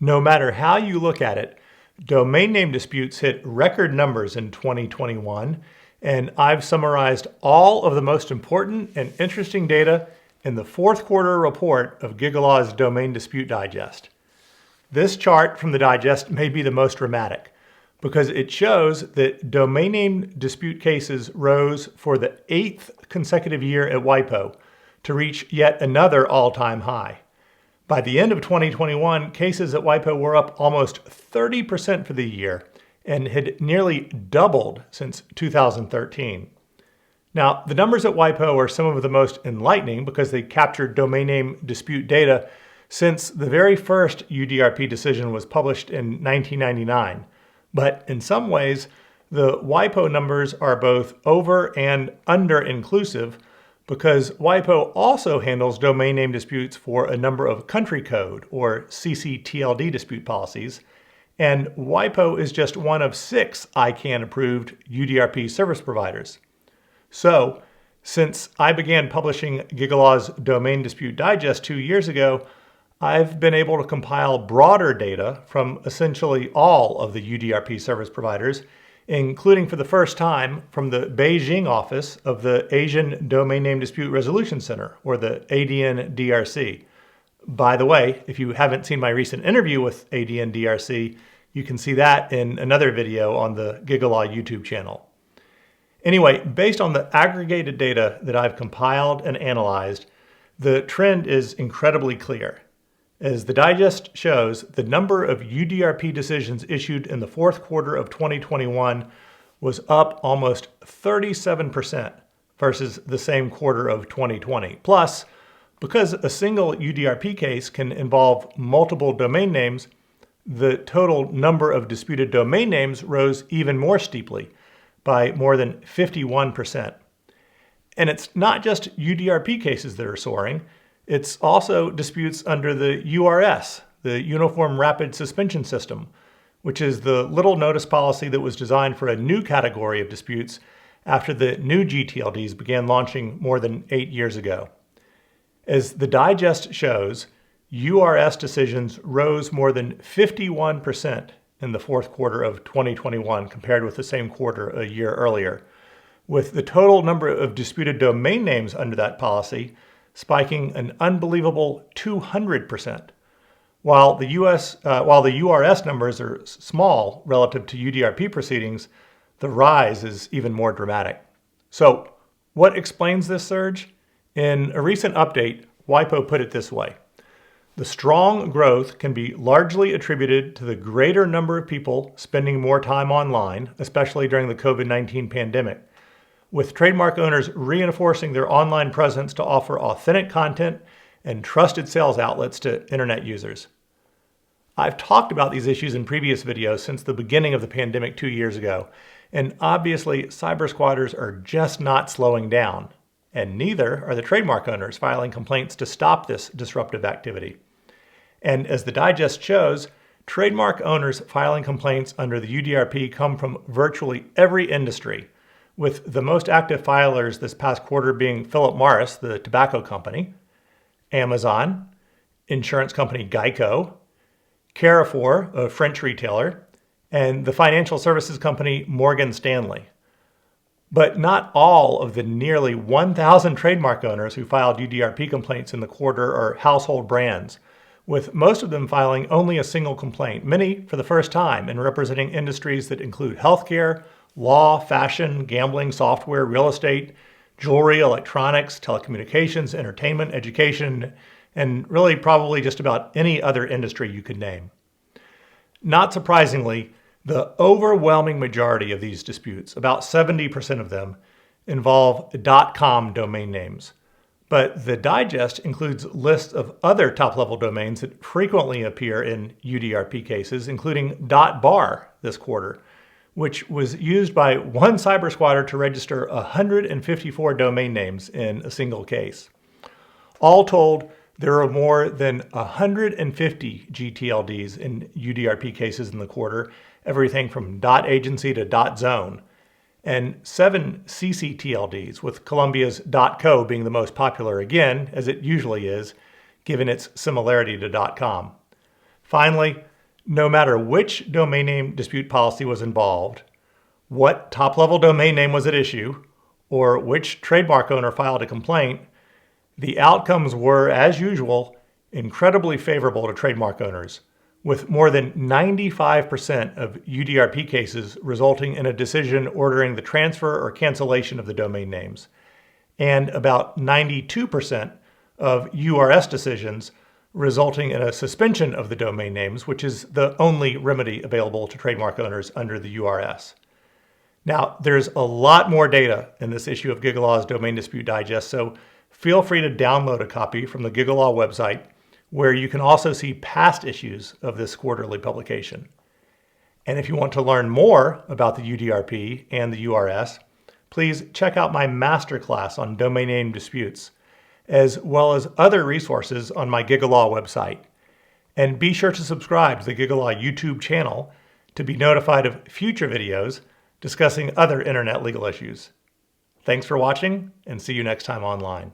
No matter how you look at it, domain name disputes hit record numbers in 2021, and I've summarized all of the most important and interesting data in the fourth quarter report of GigaLaw's Domain Dispute Digest. This chart from the digest may be the most dramatic because it shows that domain name dispute cases rose for the 8th consecutive year at WIPO to reach yet another all-time high. By the end of 2021, cases at WIPO were up almost 30% for the year and had nearly doubled since 2013. Now, the numbers at WIPO are some of the most enlightening because they captured domain name dispute data since the very first UDRP decision was published in 1999. But in some ways, the WIPO numbers are both over and under inclusive because WIPO also handles domain name disputes for a number of country code or CCTLD dispute policies, and WIPO is just one of 6 ICANN-approved UDRP service providers. So, since I began publishing GigaLaw's Domain Dispute Digest 2 years ago, I've been able to compile broader data from essentially all of the UDRP service providers, including for the first time from the Beijing office of the Asian Domain Name Dispute Resolution Center, or the ADN-DRC. By the way, if you haven't seen my recent interview with ADN-DRC, you can see that in another video on the GigaLaw YouTube channel. Anyway, based on the aggregated data that I've compiled and analyzed, the trend is incredibly clear. As the digest shows, the number of UDRP decisions issued in the fourth quarter of 2021 was up almost 37% versus the same quarter of 2020. Plus, because a single UDRP case can involve multiple domain names, the total number of disputed domain names rose even more steeply, by more than 51%. And it's not just UDRP cases that are soaring. It's also disputes under the URS, the Uniform Rapid Suspension System, which is the little notice policy that was designed for a new category of disputes after the new GTLDs began launching more than 8 years ago. As the digest shows, URS decisions rose more than 51% in the fourth quarter of 2021 compared with the same quarter a year earlier, with the total number of disputed domain names under that policy spiking an unbelievable 200%. While the URS numbers are small relative to UDRP proceedings, the rise is even more dramatic. So, what explains this surge? In a recent update, WIPO put it this way: the strong growth can be largely attributed to the greater number of people spending more time online, especially during the COVID-19 pandemic, with trademark owners reinforcing their online presence to offer authentic content and trusted sales outlets to internet users. I've talked about these issues in previous videos since the beginning of the pandemic 2 years ago, and obviously cyber squatters are just not slowing down. And neither are the trademark owners filing complaints to stop this disruptive activity. And as the digest shows, trademark owners filing complaints under the UDRP come from virtually every industry, with the most active filers this past quarter being Philip Morris, the tobacco company, Amazon, insurance company Geico, Carrefour, a French retailer, and the financial services company Morgan Stanley. But not all of the nearly 1,000 trademark owners who filed UDRP complaints in the quarter are household brands, with most of them filing only a single complaint, many for the first time, and representing industries that include healthcare, law, fashion, gambling, software, real estate, jewelry, electronics, telecommunications, entertainment, education, and really probably just about any other industry you could name. Not surprisingly, the overwhelming majority of these disputes, about 70% of them, involve .com domain names. But the digest includes lists of other top-level domains that frequently appear in UDRP cases, including .bar this quarter, which was used by one cyber squatter to register 154 domain names in a single case. All told, there are more than 150 GTLDs in UDRP cases in the quarter, everything from .agency to .zone, and 7 CCTLDs, with Colombia's .co being the most popular again, as it usually is, given its similarity to .com. Finally, no matter which domain name dispute policy was involved, what top-level domain name was at issue, or which trademark owner filed a complaint, the outcomes were, as usual, incredibly favorable to trademark owners, with more than 95% of UDRP cases resulting in a decision ordering the transfer or cancellation of the domain names, and about 92% of URS decisions resulting in a suspension of the domain names, which is the only remedy available to trademark owners under the URS. Now, there's a lot more data in this issue of GigaLaw's Domain Dispute Digest, so feel free to download a copy from the GigaLaw website, where you can also see past issues of this quarterly publication. And if you want to learn more about the UDRP and the URS, please check out my masterclass on domain name disputes, as well as other resources on my GigaLaw website. And be sure to subscribe to the GigaLaw YouTube channel to be notified of future videos discussing other internet legal issues. Thanks for watching, and see you next time online.